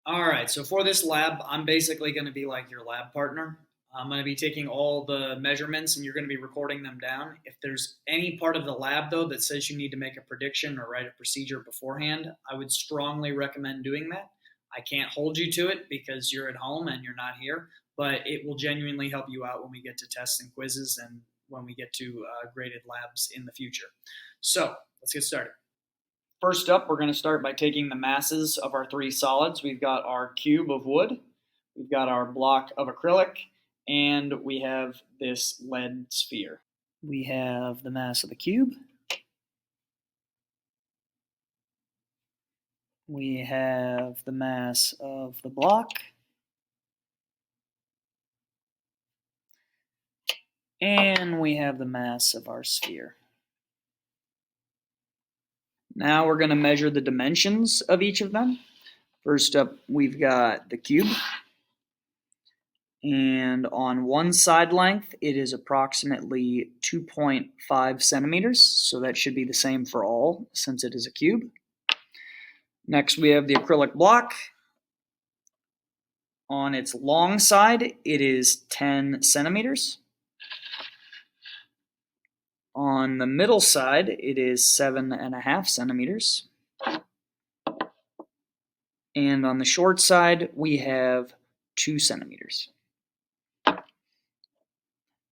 All right, so for this lab, I'm basically going to be like your lab partner. I'm going to be taking all the measurements and you're going to be recording them down. If there's any part of the lab, though, that says you need to make a prediction or write a procedure beforehand, I would strongly recommend doing that. I can't hold you to it because you're at home and you're not here, but it will genuinely help you out when we get to tests and quizzes and when we get to graded labs in the future. So let's get started. First up, we're going to start by taking the masses of our three solids. We've got our cube of wood, we've got our block of acrylic, and we have this lead sphere. We have the mass of the cube. We have the mass of the block. And we have the mass of our sphere. Now we're going to measure the dimensions of each of them. First up, we've got the cube. And on one side length, it is approximately 2.5 centimeters. So that should be the same for all, since it is a cube. Next, we have the acrylic block. On its long side, it is 10 centimeters. On the middle side, it is 7.5 centimeters. And on the short side, we have 2 centimeters.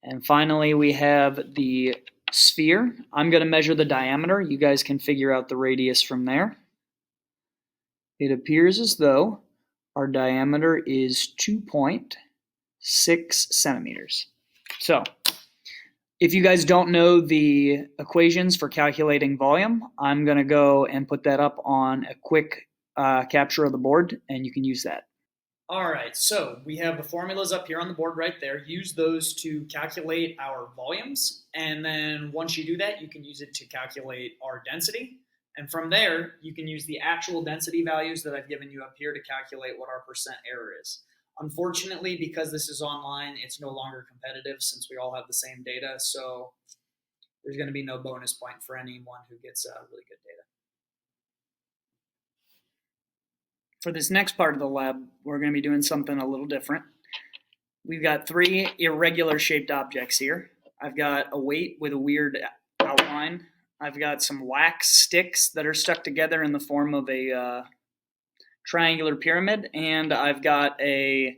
And finally, we have the sphere. I'm going to measure the diameter. You guys can figure out the radius from there. It appears as though our diameter is 2.6 centimeters. So, if you guys don't know the equations for calculating volume, I'm going to go and put that up on a quick capture of the board, and you can use that. All right, so we have the formulas up here on the board right there. Use those to calculate our volumes, and then once you do that, you can use it to calculate our density. And from there, you can use the actual density values that I've given you up here to calculate what our percent error is. Unfortunately, because this is online, it's no longer competitive since we all have the same data, so there's going to be no bonus point for anyone who gets really good data. For this next part of the lab, we're going to be doing something a little different. We've got three irregular shaped objects here. I've got a weight with a weird outline. I've got some wax sticks that are stuck together in the form of a triangular pyramid, and I've got a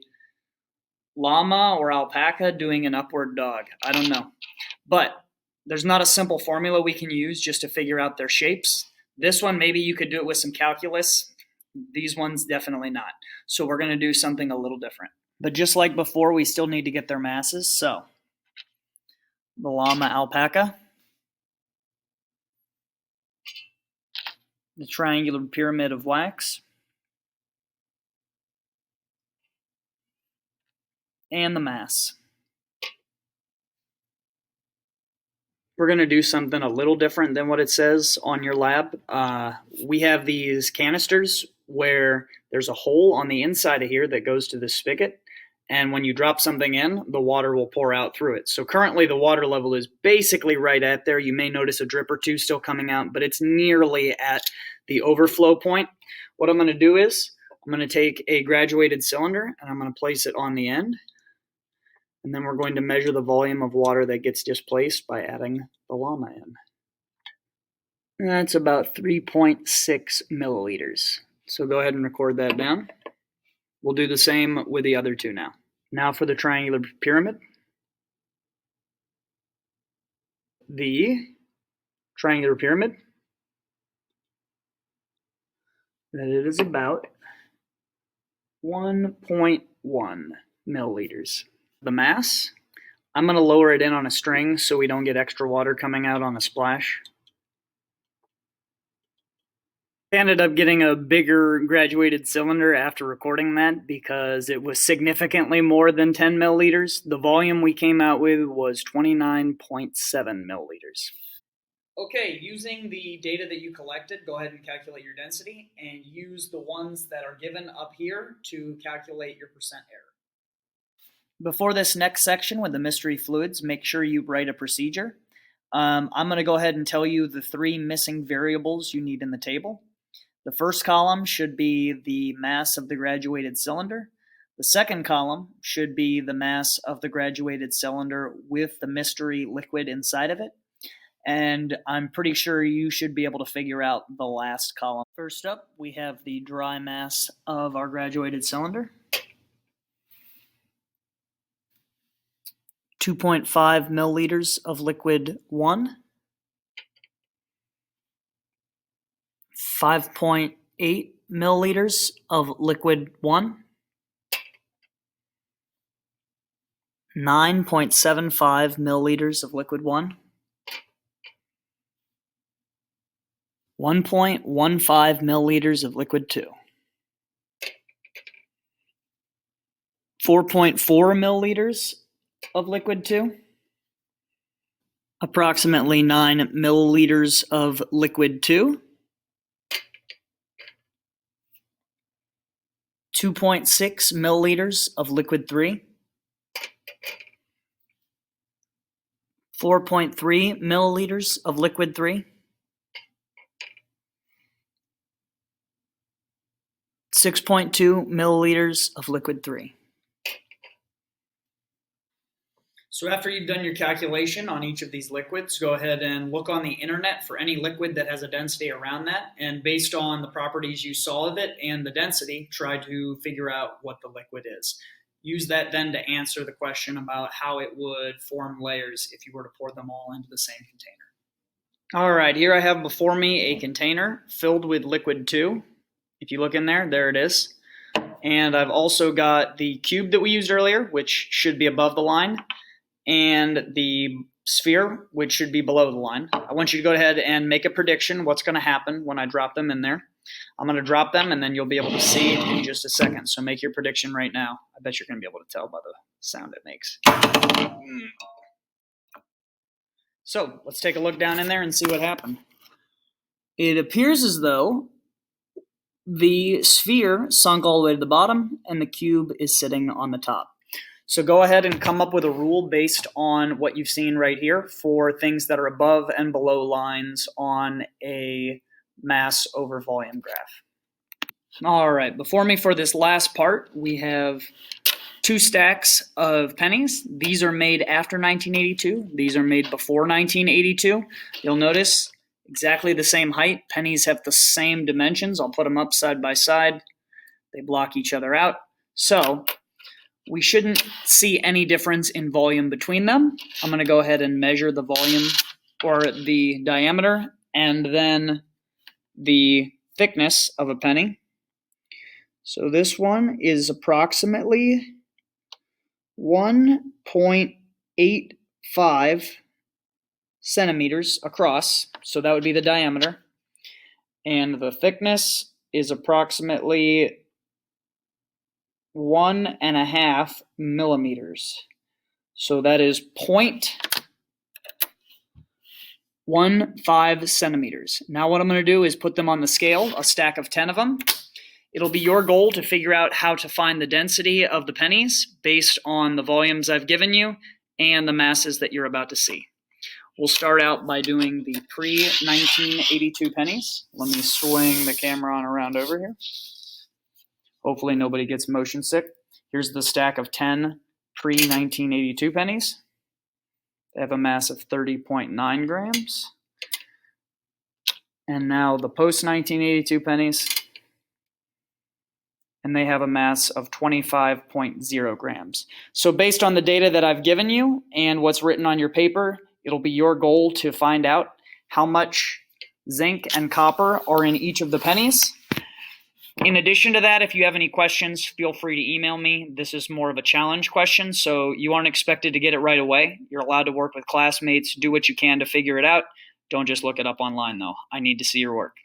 llama or alpaca doing an upward dog. I don't know. But there's not a simple formula we can use just to figure out their shapes. This one, maybe you could do it with some calculus. These ones, definitely not. So we're going to do something a little different. But just like before, we still need to get their masses. So the llama alpaca, the triangular pyramid of wax, and the mass. We're going to do something a little different than what it says on your lab. We have these canisters where there's a hole on the inside of here that goes to the spigot, and when you drop something in, the water will pour out through it. So currently the water level is basically right at there. You may notice a drip or two still coming out, but it's nearly at the overflow point. What I'm going to do is I'm going to take a graduated cylinder and I'm going to place it on the end. And then we're going to measure the volume of water that gets displaced by adding the llama in. That's about 3.6 milliliters. So go ahead and record that down. We'll do the same with the other two now. Now for the triangular pyramid. The triangular pyramid, that it is about 1.1 milliliters. The mass, I'm going to lower it in on a string so we don't get extra water coming out on a splash. I ended up getting a bigger graduated cylinder after recording that because it was significantly more than 10 milliliters. The volume we came out with was 29.7 milliliters. Okay, using the data that you collected, go ahead and calculate your density and use the ones that are given up here to calculate your percent error. Before this next section with the mystery fluids, make sure you write a procedure. I'm going to go ahead and tell you the three missing variables you need in the table. The first column should be the mass of the graduated cylinder. The second column should be the mass of the graduated cylinder with the mystery liquid inside of it. And I'm pretty sure you should be able to figure out the last column. First up, we have the dry mass of our graduated cylinder. 2.5 milliliters of liquid 1. 5.8 milliliters of liquid 1. 9.75 milliliters of liquid 1. 1.15 milliliters of liquid 2. 4.4 milliliters of liquid 2. Approximately 9 milliliters of liquid 2. 2.6 milliliters of liquid 3. 4.3 milliliters of liquid 3. 6.2 milliliters of liquid 3. So after you've done your calculation on each of these liquids, go ahead and look on the internet for any liquid that has a density around that, and based on the properties you saw of it and the density, try to figure out what the liquid is. Use that then to answer the question about how it would form layers if you were to pour them all into the same container. All right, here I have before me a container filled with liquid 2. If you look in there, there it is. And I've also got the cube that we used earlier, which should be above the line, and the sphere, which should be below the line. I want you to go ahead and make a prediction what's going to happen when I drop them in there. I'm going to drop them, and then you'll be able to see in just a second. So make your prediction right now. I bet you're going to be able to tell by the sound it makes. So let's take a look down in there and see what happened. It appears as though the sphere sunk all the way to the bottom, and the cube is sitting on the top. So go ahead and come up with a rule based on what you've seen right here for things that are above and below lines on a mass over volume graph. All right, before me for this last part, we have 2 stacks of pennies. These are made after 1982. These are made before 1982. You'll notice exactly the same height. Pennies have the same dimensions. I'll put them up side by side. They block each other out. So we shouldn't see any difference in volume between them. I'm going to go ahead and measure the volume or the diameter and then the thickness of a penny. So this one is approximately 1.85 centimeters across, so that would be the diameter, and the thickness is approximately 1.5 millimeters. So that is 0.15 centimeters. Now what I'm going to do is put them on the scale, a stack of 10 of them. It'll be your goal to figure out how to find the density of the pennies based on the volumes I've given you and the masses that you're about to see. We'll start out by doing the pre-1982 pennies. Let me swing the camera on around over here. Hopefully nobody gets motion sick. Here's the stack of 10 pre-1982 pennies. They have a mass of 30.9 grams. And now the post-1982 pennies. And they have a mass of 25.0 grams. So based on the data that I've given you and what's written on your paper, it'll be your goal to find out how much zinc and copper are in each of the pennies. In addition to that, if you have any questions, feel free to email me. This is more of a challenge question, so you aren't expected to get it right away. You're allowed to work with classmates, do what you can to figure it out. Don't just look it up online, though. I need to see your work.